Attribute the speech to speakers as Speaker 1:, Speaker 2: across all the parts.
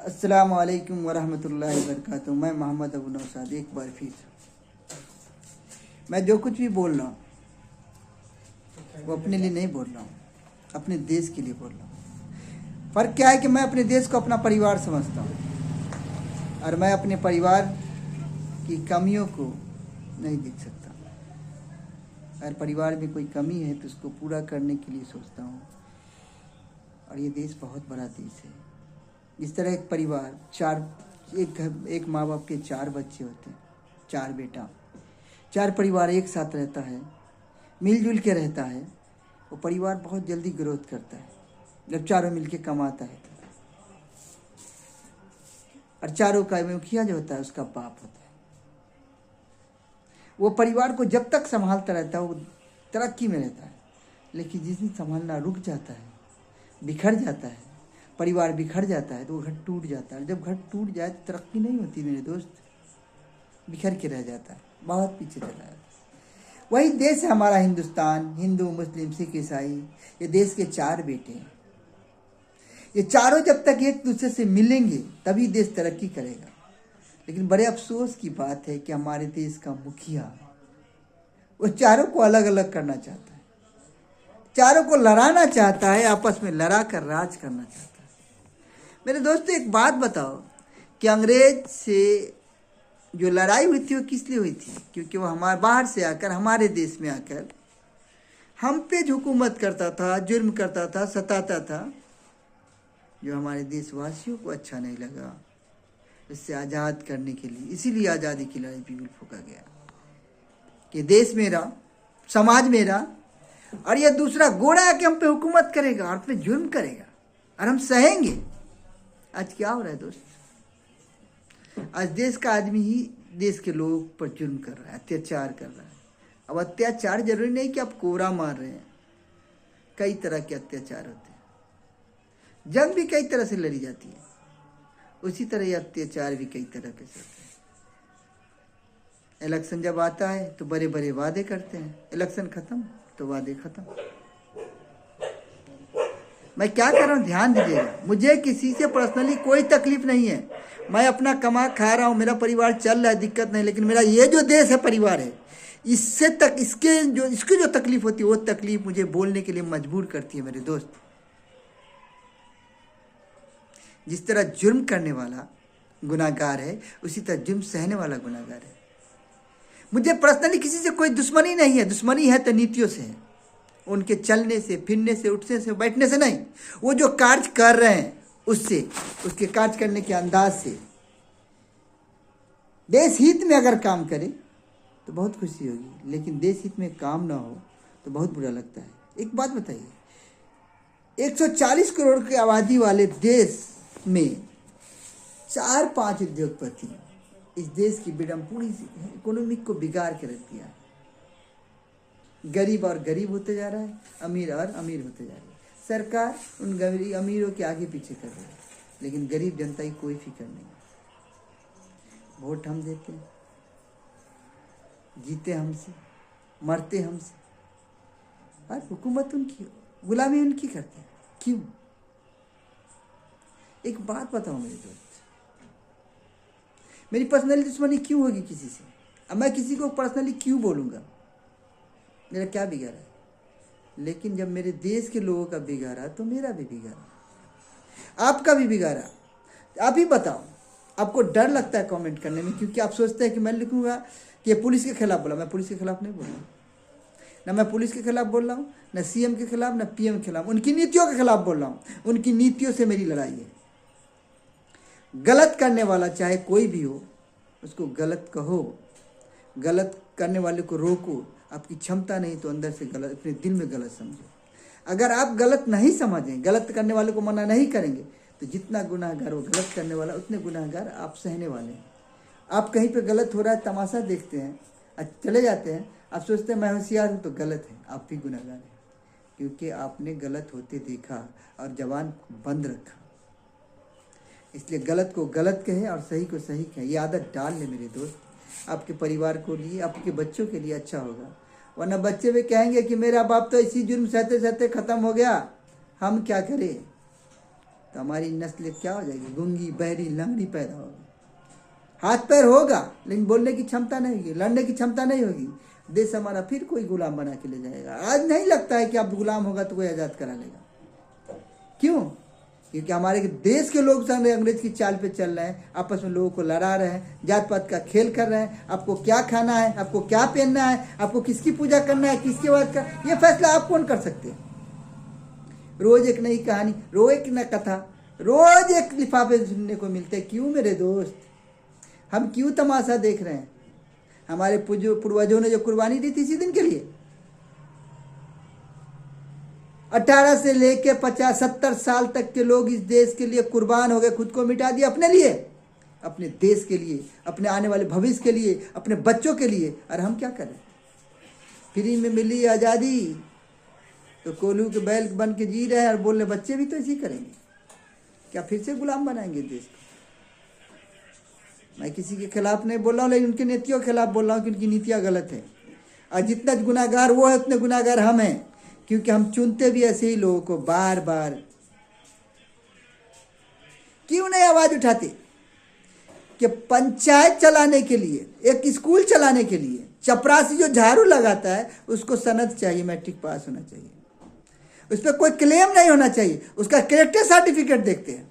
Speaker 1: अस्सलाम वालेकुम वरहमतुल्लाहि वबरकातुहू। मैं मोहम्मद अबू नौशाद एक बार फिर मैं जो कुछ भी बोल रहा हूँ वो अपने लिए नहीं बोल रहा हूँ, अपने देश के लिए बोल रहा हूँ। फ़र्क क्या है कि मैं अपने देश को अपना परिवार समझता हूँ और मैं अपने परिवार की कमियों को नहीं देख सकता। अगर परिवार में कोई कमी है तो उसको पूरा करने के लिए सोचता हूँ। और ये देश बहुत बड़ा देश है। इस तरह एक परिवार एक माँ बाप के 4 बच्चे होते हैं, 4 बेटा, 4 परिवार एक साथ रहता है, मिलजुल के रहता है, वो परिवार बहुत जल्दी ग्रोथ करता है जब चारों मिलके कमाता है। और चारों का मुखिया जो होता है उसका बाप होता है। वो परिवार को जब तक संभालता रहता है वो तरक्की में रहता है, लेकिन जिस दिन संभालना रुक जाता है, बिखर जाता है, परिवार बिखर जाता है तो वो घर टूट जाता है। जब घर टूट जाए तो तरक्की नहीं होती मेरे दोस्त, बिखर के रह जाता है, बहुत पीछे चला जाता है। वही देश है हमारा हिंदुस्तान। हिंदू, मुस्लिम, सिख, ईसाई, ये देश के 4 बेटे हैं। ये चारों जब तक एक दूसरे से मिलेंगे तभी देश तरक्की करेगा। लेकिन बड़े अफसोस की बात है कि हमारे देश का मुखिया वो चारों को अलग अलग करना चाहता है, चारों को लड़ाना चाहता है, आपस में लड़ा कर राज करना चाहता है। मेरे दोस्तों एक बात बताओ कि अंग्रेज से जो लड़ाई हुई थी वो किस लिए हुई थी? क्योंकि वो हमारे बाहर से आकर हमारे देश में आकर हम पे हुकूमत करता था, जुर्म करता था, सताता था, जो हमारे देशवासियों को अच्छा नहीं लगा। इससे आज़ाद करने के लिए, इसीलिए आज़ादी की लड़ाई बिगुल फूका गया कि देश मेरा, समाज मेरा, और यह दूसरा गोरा आके हम पे हुकूमत करेगा और पे जुर्म करेगा और हम सहेंगे। आज क्या हो रहा है दोस्त? आज देश का आदमी ही देश के लोगों पर जुर्म कर रहा है, अत्याचार कर रहा है। अब अत्याचार जरूरी नहीं कि आप कोबरा मार रहे हैं, कई तरह के अत्याचार होते हैं। जंग भी कई तरह से लड़ी जाती है, उसी तरह ये अत्याचार भी कई तरह के से होते हैं। इलेक्शन जब आता है तो बड़े बड़े वादे करते हैं, इलेक्शन खत्म तो वादे खत्म। मैं क्या कर रहा हूँ ध्यान दीजिएगा। मुझे किसी से पर्सनली कोई तकलीफ नहीं है, मैं अपना कमा खा रहा हूँ, मेरा परिवार चल रहा है, दिक्कत नहीं। लेकिन मेरा ये जो देश है, परिवार है, इसकी जो तकलीफ होती है वो तकलीफ मुझे बोलने के लिए मजबूर करती है मेरे दोस्त। जिस तरह जुर्म करने वाला गुनाहगार है, उसी तरह जुर्म सहने वाला गुनाहगार है। मुझे पर्सनली किसी से कोई दुश्मनी नहीं है, दुश्मनी है तो नीतियों से है, उनके चलने से, फिरने से, उठने से, बैठने से नहीं, वो जो कार्य कर रहे हैं उससे, उसके कार्य करने के अंदाज से। देश हित में अगर काम करे तो बहुत खुशी होगी, लेकिन देश हित में काम ना हो तो बहुत बुरा लगता है। एक बात बताइए, 140 करोड़ की आबादी वाले देश में 4-5 उद्योगपति इस देश की पूरी इकोनॉमिक को बिगाड़ के रख दिया है। गरीब और गरीब होते जा रहा है, अमीर और अमीर होते जा रहा है। सरकार उन अमीरों के आगे पीछे कर रही है, लेकिन गरीब जनता की कोई फिक्र नहीं। वोट हम देते हैं, जीते हमसे, मरते हमसे, और हुकूमत उनकी, गुलामी उनकी करते हैं। क्यों? एक बात बताओ मेरे दोस्त, मेरी पर्सनली दुश्मनी क्यों होगी किसी से? अब मैं किसी को पर्सनली क्यों बोलूँगा? मेरा क्या बिगाड़ा है? लेकिन जब मेरे देश के लोगों का बिगाड़ा तो मेरा भी बिगाड़ा, आपका भी बिगाड़ा। आप ही बताओ, आपको डर लगता है कमेंट करने में, क्योंकि आप सोचते हैं कि मैं लिखूंगा कि पुलिस के खिलाफ बोला। मैं पुलिस के खिलाफ नहीं बोल रहा हूँ, ना मैं पुलिस के खिलाफ बोल रहा हूँ, ना सीएम के खिलाफ, ना पीएम के खिलाफ, उनकी नीतियों के खिलाफ बोल रहा हूँ। उनकी नीतियों से मेरी लड़ाई है। गलत करने वाला चाहे कोई भी हो, उसको गलत कहो, गलत करने वाले को रोको। आपकी क्षमता नहीं तो अंदर से गलत, अपने दिल में गलत समझो। अगर आप गलत नहीं समझें, गलत करने वाले को मना नहीं करेंगे, तो जितना गुनाहगार वो गलत करने वाला, उतने गुनाहगार आप सहने वाले हैं। आप कहीं पे गलत हो रहा है, तमाशा देखते हैं, चले जाते हैं, आप सोचते हैं मैं होशियार हूँ, तो गलत है, आप भी गुनाहगार हैं, क्योंकि आपने गलत होते देखा और जबान बंद रखा। इसलिए गलत को गलत कहे और सही को सही कहे, ये आदत डाल ले मेरे दोस्त। आपके परिवार को लिए, आपके बच्चों के लिए अच्छा होगा। वरना बच्चे भी कहेंगे कि मेरा बाप तो इसी जुर्म सहते सहते ख़त्म हो गया, हम क्या करें? तो हमारी नस्ल क्या हो जाएगी? गूंगी, बहरी, लंगड़ी पैदा होगी। हाथ पैर होगा लेकिन बोलने की क्षमता नहीं होगी, लड़ने की क्षमता नहीं होगी। देश हमारा फिर कोई गुलाम बना के ले जाएगा। आज नहीं लगता है कि आप गुलाम होगा तो कोई आज़ाद करा लेगा। क्यों? क्योंकि हमारे देश के लोग अंग्रेज की चाल पे चल रहे हैं, आपस में लोगों को लड़ा रहे हैं, जात पात का खेल कर रहे हैं। आपको क्या खाना है, आपको क्या पहनना है, आपको किसकी पूजा करना है, किसके बाद का, ये फैसला आप कौन कर सकते हैं? रोज एक नई कहानी, रोज एक नई कथा, रोज एक लिफाफे सुनने को मिलते हैं। क्यों मेरे दोस्त? हम क्यों तमाशा देख रहे हैं? हमारे पूर्वजों ने जो कुर्बानी दी थी इसी दिन के लिए, 18 से लेके 50-70 साल तक के लोग इस देश के लिए कुर्बान हो गए, खुद को मिटा दिया अपने लिए, अपने देश के लिए, अपने आने वाले भविष्य के लिए, अपने बच्चों के लिए। और हम क्या करें? फ्री में मिली आज़ादी तो कोल्हू के बैल बन के जी रहे हैं और बोल रहे बच्चे भी तो इसी करेंगे। क्या फिर से गुलाम बनाएंगे देश को? मैं किसी के खिलाफ नहीं बोल रहा हूँ, लेकिन उनकी नीतियों के खिलाफ बोल रहा हूँ कि उनकी नीतियाँ गलत है। और जितना गुनाहगार वो है उतने गुनाहगार हम हैं, क्योंकि हम चुनते भी ऐसे ही लोगों को बार बार। क्यों नहीं आवाज उठाते कि पंचायत चलाने के लिए, एक स्कूल चलाने के लिए चपरासी जो झाड़ू लगाता है उसको सनद चाहिए, मैट्रिक पास होना चाहिए, उस पर कोई क्लेम नहीं होना चाहिए, उसका कैरेक्टर सर्टिफिकेट देखते हैं।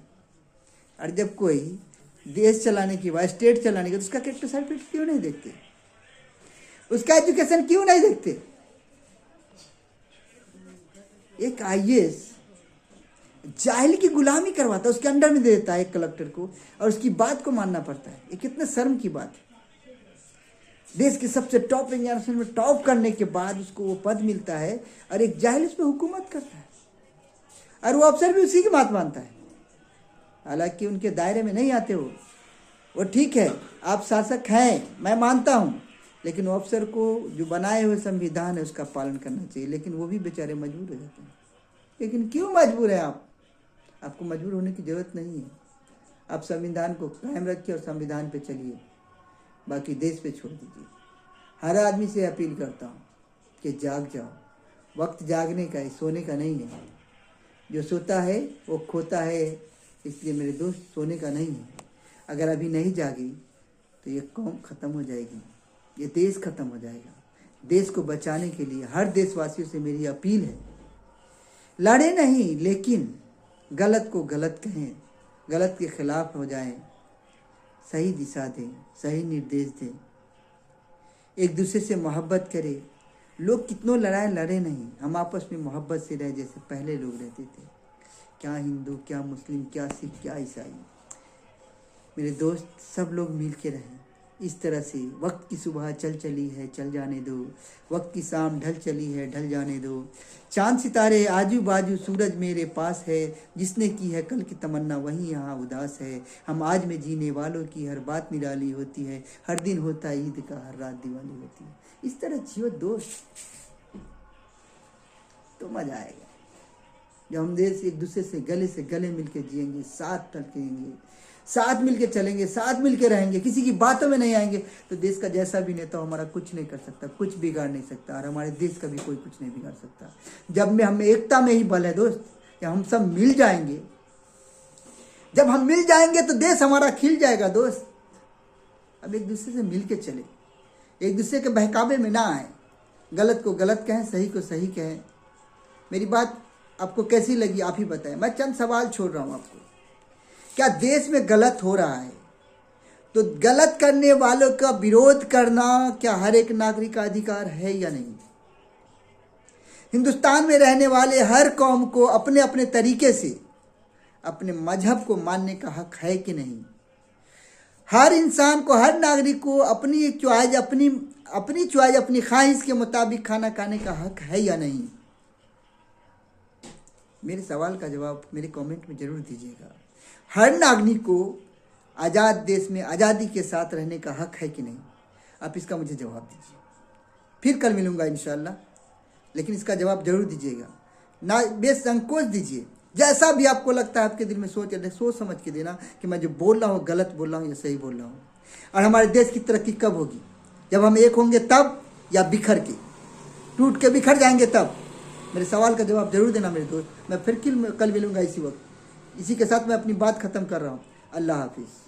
Speaker 1: और जब कोई देश चलाने की बात, स्टेट चलाने की, तो उसका कैरेक्टर सर्टिफिकेट क्यों नहीं देखते? उसका एजुकेशन क्यों नहीं देखते? एक आईएएस जाहिल की गुलामी करवाता है, उसके अंडर में दे देता है एक कलेक्टर को, और उसकी बात को मानना पड़ता है। ये कितने शर्म की बात है। देश के सबसे टॉप इंजीनियर में टॉप करने के बाद उसको वो पद मिलता है और एक जाहिल उस पर हुकूमत करता है, और वो अफसर भी उसी की बात मानता है। हालांकि उनके दायरे में नहीं आते वो ठीक है, आप शासक हैं, मैं मानता हूँ, लेकिन वो अफसर को जो बनाए हुए संविधान है उसका पालन करना चाहिए। लेकिन वो भी बेचारे मजबूर हो जाते हैं। लेकिन क्यों मजबूर है आप? आपको मजबूर होने की जरूरत नहीं है। आप संविधान को कायम रखिए और संविधान पे चलिए, बाकी देश पे छोड़ दीजिए। हर आदमी से अपील करता हूँ कि जाग जाओ, वक्त जागने का है, सोने का नहीं है। जो सोता है वो खोता है, इसलिए मेरे दोस्त सोने का नहीं है। अगर अभी नहीं जागी तो ये कौम ख़त्म हो जाएगी, ये देश ख़त्म हो जाएगा। देश को बचाने के लिए हर देशवासियों से मेरी अपील है, लड़े नहीं लेकिन गलत को गलत कहें, गलत के खिलाफ हो जाएं, सही दिशा दें, सही निर्देश दें, एक दूसरे से मोहब्बत करें। लोग कितनों लड़ाए लड़े नहीं, हम आपस में मोहब्बत से रहे जैसे पहले लोग रहते थे। क्या हिंदू, क्या मुस्लिम, क्या सिख, क्या ईसाई, मेरे दोस्त सब लोग मिल के रहें इस तरह से। वक्त की सुबह चल चली है, चल जाने दो, वक्त की शाम ढल चली है, ढल जाने दो। चांद सितारे आजू बाजू, सूरज मेरे पास है, जिसने की है कल की तमन्ना वही यहाँ उदास है। हम आज में जीने वालों की हर बात निराली होती है, हर दिन होता है ईद का, हर रात दिवाली होती है। इस तरह जियो दोस्त, तो मजा आएगा। जब हम देश एक दूसरे से गले मिल के जिएंगे, साथ टकेंगे, साथ मिलके चलेंगे, साथ मिलके रहेंगे, किसी की बातों में नहीं आएंगे, तो देश का जैसा भी नेता हमारा कुछ नहीं कर सकता, कुछ बिगाड़ नहीं सकता, और हमारे देश का भी कोई कुछ नहीं बिगाड़ सकता। जब में हमें एकता में ही बल है दोस्त, जब हम सब मिल जाएंगे, जब हम मिल जाएंगे तो देश हमारा खिल जाएगा दोस्त। अब एक दूसरे से मिल के चले, एक दूसरे के बहकावे में ना आए, गलत को गलत कहें, सही को सही कहें। मेरी बात आपको कैसी लगी आप ही बताएं। मैं चंद सवाल छोड़ रहा हूं आपको। क्या देश में गलत हो रहा है तो गलत करने वालों का विरोध करना क्या हर एक नागरिक का अधिकार है या नहीं? हिंदुस्तान में रहने वाले हर कौम को अपने अपने तरीके से अपने मजहब को मानने का हक है कि नहीं? हर इंसान को, हर नागरिक को अपनी च्वाइस, अपनी ख्वाहिश के मुताबिक खाना खाने का हक है या नहीं? मेरे सवाल का जवाब मेरे कमेंट में जरूर दीजिएगा। हर नागरिक को आज़ाद देश में आज़ादी के साथ रहने का हक है कि नहीं? आप इसका मुझे जवाब दीजिए। फिर कल मिलूंगा इंशाल्लाह, लेकिन इसका जवाब जरूर दीजिएगा, ना बेसंकोच दीजिए। जैसा भी आपको लगता है आपके दिल में सोच समझ के देना कि मैं जो बोल रहा हूँ गलत बोल रहा हूँ या सही बोल रहा हूँ। और हमारे देश की तरक्की कब होगी? जब हम एक होंगे तब, या बिखर के टूट के बिखर जाएंगे तब? मेरे सवाल का जवाब जरूर देना मेरे दोस्त। मैं फिर कल मिलूंगा इसी वक्त। इसी के साथ मैं अपनी बात ख़त्म कर रहा हूँ। अल्लाह हाफिज़।